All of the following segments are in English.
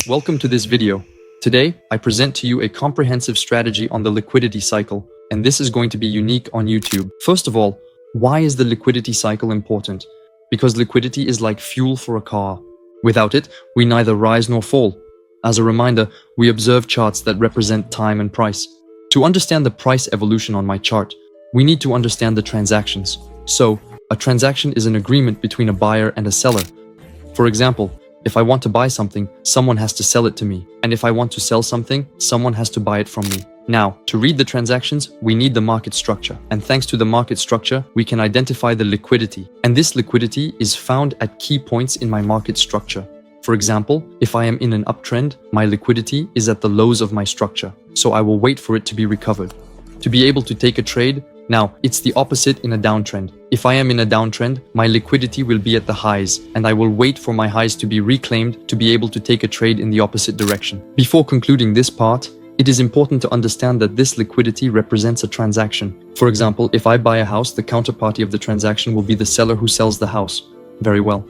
welcome to this video. Today, I present to you a comprehensive strategy on the liquidity cycle, and this is going to be unique on YouTube. First of all, why is the liquidity cycle important? Because liquidity is like fuel for a car. Without it, we neither rise nor fall. As a reminder, we observe charts that represent time and price. To understand the price evolution on my chart, we need to understand the transactions. So, a transaction is an agreement between a buyer and a seller. For example, if I want to buy something, someone has to sell it to me. And if I want to sell something, someone has to buy it from me. Now, to read the transactions, we need the market structure. And thanks to the market structure, we can identify the liquidity. And this liquidity is found at key points in my market structure. For example, if I am in an uptrend, my liquidity is at the lows of my structure. So I will wait for it to be recovered. To be able to take a trade, now, it's the opposite in a downtrend. If I am in a downtrend, my liquidity will be at the highs, and I will wait for my highs to be reclaimed to be able to take a trade in the opposite direction. Before concluding this part, it is important to understand that this liquidity represents a transaction. For example, if I buy a house, the counterparty of the transaction will be the seller who sells the house. Very well.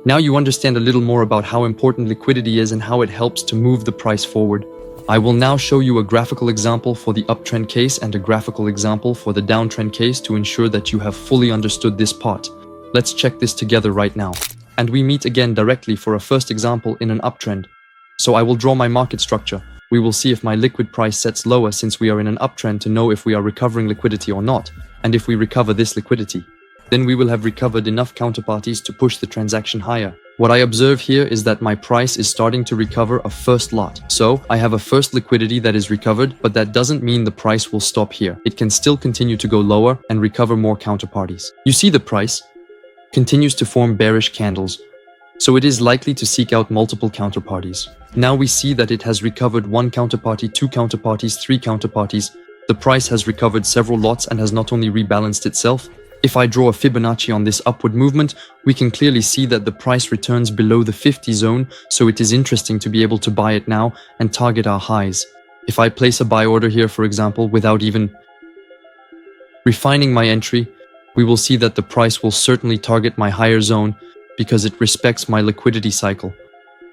Now you understand a little more about how important liquidity is and how it helps to move the price forward. I will now show you a graphical example for the uptrend case and a graphical example for the downtrend case to ensure that you have fully understood this part. Let's check this together right now. And we meet again directly for a first example in an uptrend. So I will draw my market structure. We will see if my liquid price sets lower since we are in an uptrend to know if we are recovering liquidity or not. And if we recover this liquidity, then we will have recovered enough counterparties to push the transaction higher. What I observe here is that my price is starting to recover a first lot. So I have a first liquidity that is recovered, but that doesn't mean the price will stop here. It can still continue to go lower and recover more counterparties. You see the price continues to form bearish candles, so it is likely to seek out multiple counterparties. Now we see that it has recovered one counterparty, two counterparties, three counterparties. The price has recovered several lots and has not only rebalanced itself. If I draw a Fibonacci on this upward movement, we can clearly see that the price returns below the 50 zone, so it is interesting to be able to buy it now and target our highs. If I place a buy order here, for example, without even refining my entry, we will see that the price will certainly target my higher zone because it respects my liquidity cycle.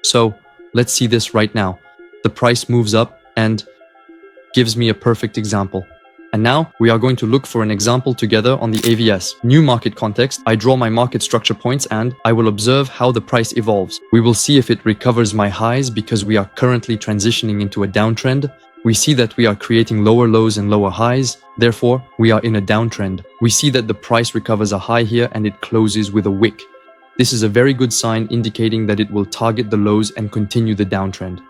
So let's see this right now. The price moves up and gives me a perfect example. And now we are going to look for an example together on the AVS. New market context, I draw my market structure points and I will observe how the price evolves. We will see if it recovers my highs because we are currently transitioning into a downtrend. We see that we are creating lower lows and lower highs. Therefore, we are in a downtrend. We see that the price recovers a high here and it closes with a wick. This is a very good sign indicating that it will target the lows and continue the downtrend.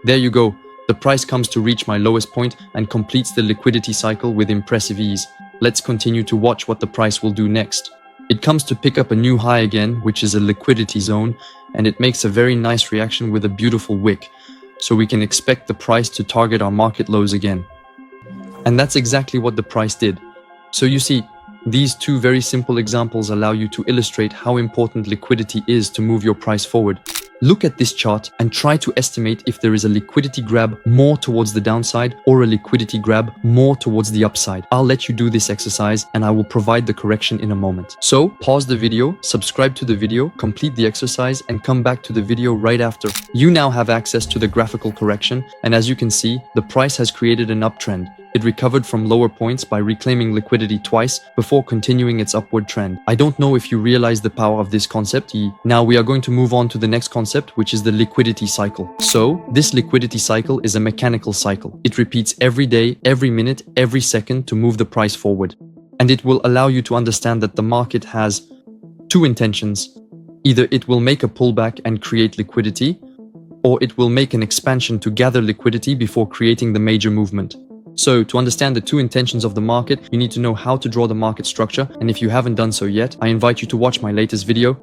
There you go. The price comes to reach my lowest point and completes the liquidity cycle with impressive ease. Let's continue to watch what the price will do next. It comes to pick up a new high again, which is a liquidity zone, and it makes a very nice reaction with a beautiful wick. So we can expect the price to target our market lows again. And that's exactly what the price did. So you see, these two very simple examples allow you to illustrate how important liquidity is to move your price forward. Look at this chart and try to estimate if there is a liquidity grab more towards the downside or a liquidity grab more towards the upside. I'll let you do this exercise and I will provide the correction in a moment. So pause the video, subscribe to the video, complete the exercise and come back to the video right after. You now have access to the graphical correction, and as you can see, the price has created an uptrend. It recovered from lower points by reclaiming liquidity twice before continuing its upward trend. I don't know if you realize the power of this concept. Now we are going to move on to the next concept, which is the liquidity cycle. So this liquidity cycle is a mechanical cycle. It repeats every day, every minute, every second to move the price forward. And it will allow you to understand that the market has two intentions. Either it will make a pullback and create liquidity, or it will make an expansion to gather liquidity before creating the major movement. So to understand the two intentions of the market, you need to know how to draw the market structure. And if you haven't done so yet, I invite you to watch my latest video.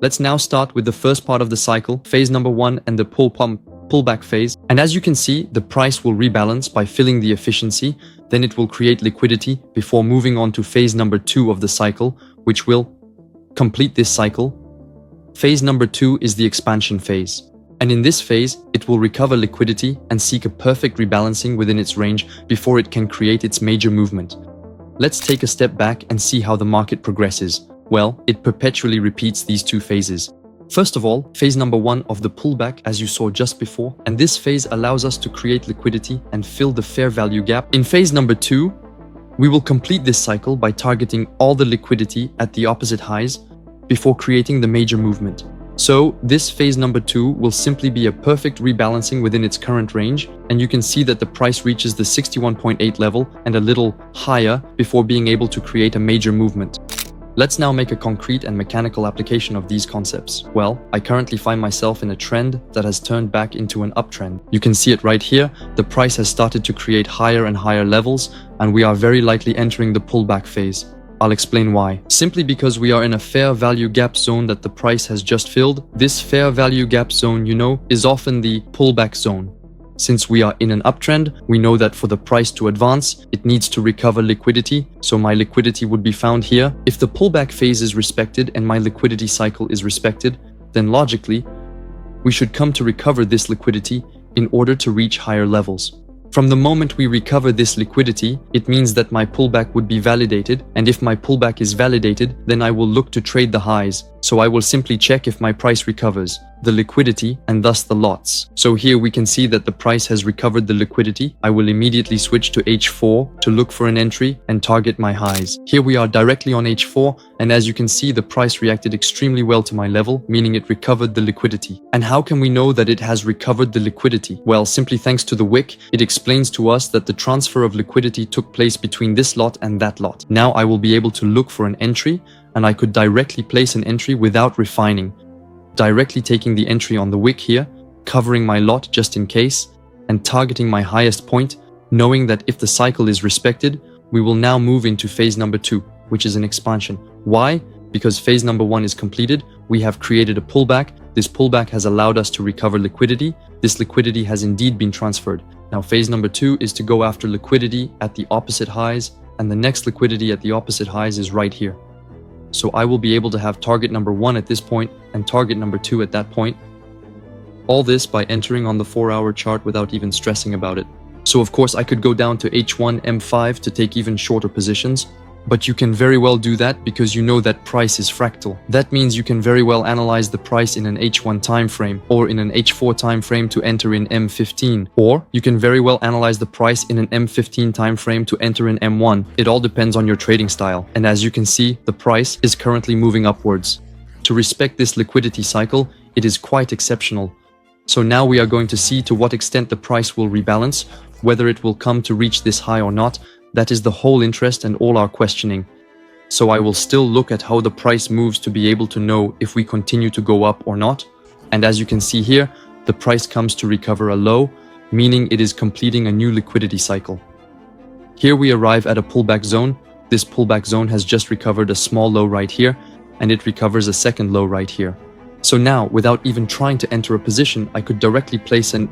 Let's now start with the first part of the cycle, phase number 1 and the pullback phase. And as you can see, the price will rebalance by filling the efficiency. Then it will create liquidity before moving on to phase number 2 of the cycle, which will complete this cycle. Phase number 2 is the expansion phase. And in this phase, it will recover liquidity and seek a perfect rebalancing within its range before it can create its major movement. Let's take a step back and see how the market progresses. Well, it perpetually repeats these two phases. First of all, phase number 1 of the pullback, as you saw just before, and this phase allows us to create liquidity and fill the fair value gap. In phase number 2, we will complete this cycle by targeting all the liquidity at the opposite highs before creating the major movement. So this phase number 2 will simply be a perfect rebalancing within its current range, and you can see that the price reaches the 61.8 level and a little higher before being able to create a major movement. Let's now make a concrete and mechanical application of these concepts. Well, I currently find myself in a trend that has turned back into an uptrend. You can see it right here. The price has started to create higher and higher levels, and we are very likely entering the pullback phase. I'll explain why. Simply because we are in a fair value gap zone that the price has just filled. This fair value gap zone, is often the pullback zone. Since we are in an uptrend, we know that for the price to advance, it needs to recover liquidity, so my liquidity would be found here. If the pullback phase is respected and my liquidity cycle is respected, then logically, we should come to recover this liquidity in order to reach higher levels. From the moment we recover this liquidity, it means that my pullback would be validated, and if my pullback is validated, then I will look to trade the highs. So I will simply check if my price recovers the liquidity and thus the lots. So here we can see that the price has recovered the liquidity. I will immediately switch to H4 to look for an entry and target my highs. Here we are directly on H4, and as you can see, the price reacted extremely well to my level, meaning it recovered the liquidity. And how can we know that it has recovered the liquidity? Well, simply thanks to the wick, it explains to us that the transfer of liquidity took place between this lot and that lot. Now I will be able to look for an entry, and I could directly place an entry without refining. Directly taking the entry on the wick here, covering my lot just in case, and targeting my highest point, knowing that if the cycle is respected, we will now move into phase number 2, which is an expansion. Why? Because phase number 1 is completed, we have created a pullback. This pullback has allowed us to recover liquidity. This liquidity has indeed been transferred. Now phase number 2 is to go after liquidity at the opposite highs, and the next liquidity at the opposite highs is right here. So I will be able to have target number 1 at this point and target number 2 at that point. All this by entering on the 4-hour chart without even stressing about it. So of course I could go down to H1, M5 to take even shorter positions, but you can very well do that because you know that price is fractal. That means you can very well analyze the price in an H1 time frame or in an H4 time frame to enter in M15, or you can very well analyze the price in an M15 time frame to enter in M1. It all depends on your trading style, and as you can see, the price is currently moving upwards. To respect this liquidity cycle, it is quite exceptional. So now we are going to see to what extent the price will rebalance, whether it will come to reach this high or not. That is the whole interest and all our questioning. So I will still look at how the price moves to be able to know if we continue to go up or not. And as you can see here, the price comes to recover a low, meaning it is completing a new liquidity cycle. Here we arrive at a pullback zone. This pullback zone has just recovered a small low right here, and it recovers a second low right here. So now, without even trying to enter a position, I could directly place an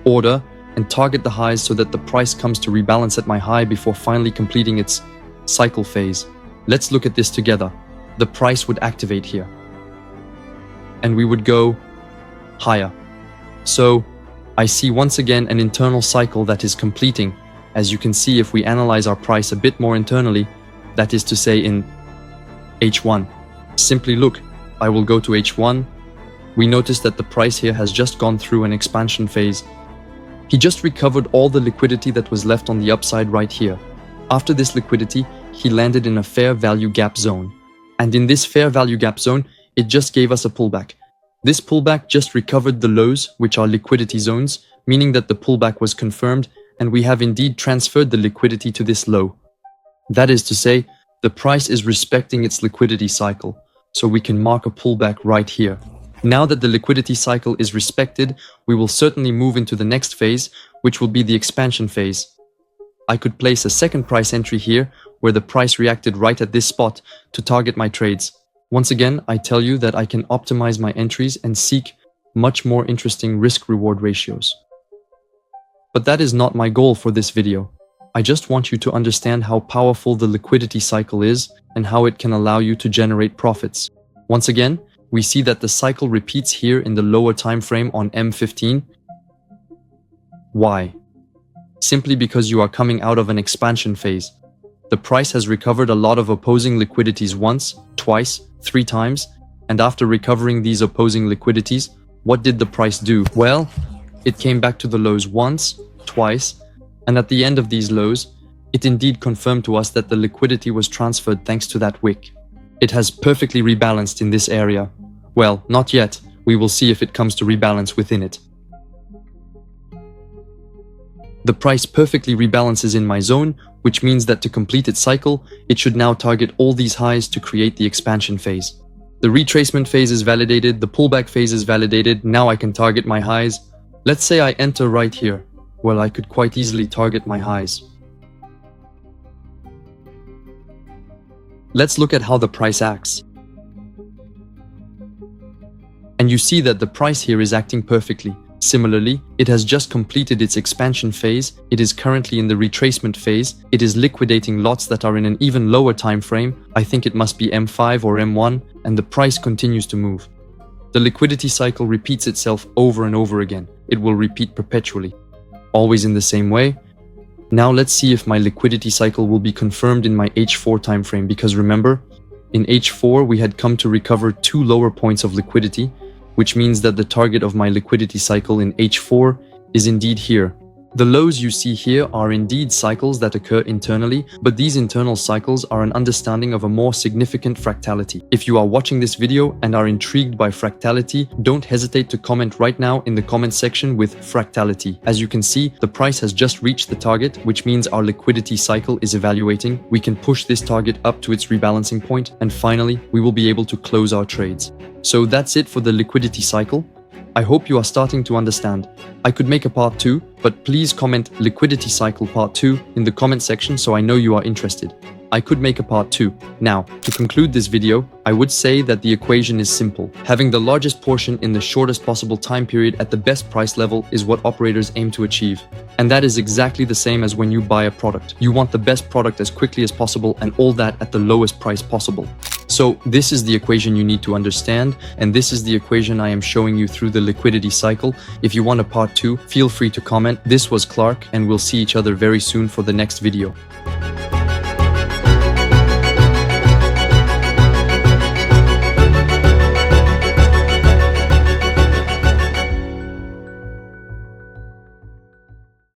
order and target the highs so that the price comes to rebalance at my high before finally completing its cycle phase. Let's look at this together. The price would activate here, and we would go higher. So I see once again an internal cycle that is completing. As you can see, if we analyze our price a bit more internally, that is to say in H1. Simply look, I will go to H1. We notice that the price here has just gone through an expansion phase. He just recovered all the liquidity that was left on the upside right here. After this liquidity, he landed in a fair value gap zone. And in this fair value gap zone, it just gave us a pullback. This pullback just recovered the lows, which are liquidity zones, meaning that the pullback was confirmed and we have indeed transferred the liquidity to this low. That is to say, the price is respecting its liquidity cycle, so we can mark a pullback right here. Now that the liquidity cycle is respected, we will certainly move into the next phase, which will be the expansion phase. I could place a second price entry here, where the price reacted right at this spot to target my trades. Once again, I tell you that I can optimize my entries and seek much more interesting risk-reward ratios. But that is not my goal for this video. I just want you to understand how powerful the liquidity cycle is and how it can allow you to generate profits. Once again, we see that the cycle repeats here in the lower time frame on M15. Why? Simply because you are coming out of an expansion phase. The price has recovered a lot of opposing liquidities once, twice, 3 times, And after recovering these opposing liquidities, what did the price do? Well, it came back to the lows once, twice, and at the end of these lows, it indeed confirmed to us that the liquidity was transferred thanks to that wick. It has perfectly rebalanced in this area. Well, not yet. We will see if it comes to rebalance within it. The price perfectly rebalances in my zone, which means that to complete its cycle, it should now target all these highs to create the expansion phase. The retracement phase is validated, the pullback phase is validated, now I can target my highs. Let's say I enter right here. Well, I could quite easily target my highs. Let's look at how the price acts. And you see that the price here is acting perfectly. Similarly, it has just completed its expansion phase, it is currently in the retracement phase, it is liquidating lots that are in an even lower time frame, I think it must be M5 or M1, and the price continues to move. The liquidity cycle repeats itself over and over again. It will repeat perpetually, always in the same way. Now let's see if my liquidity cycle will be confirmed in my H4 time frame, because remember, in H4 we had come to recover 2 lower points of liquidity, which means that the target of my liquidity cycle in H4 is indeed here. The lows you see here are indeed cycles that occur internally, but these internal cycles are an understanding of a more significant fractality. If you are watching this video and are intrigued by fractality, don't hesitate to comment right now in the comment section with fractality. As you can see, the price has just reached the target, which means our liquidity cycle is evaluating. We can push this target up to its rebalancing point, and finally, we will be able to close our trades. So that's it for the liquidity cycle. I hope you are starting to understand. I could make a part 2, but please comment liquidity cycle part 2 in the comment section so I know you are interested. I could make a part 2. Now, to conclude this video, I would say that the equation is simple. Having the largest portion in the shortest possible time period at the best price level is what operators aim to achieve. And that is exactly the same as when you buy a product. You want the best product as quickly as possible and all that at the lowest price possible. So this is the equation you need to understand, and this is the equation I am showing you through the liquidity cycle. If you want a part 2, feel free to comment. This was Clark, and we'll see each other very soon for the next video.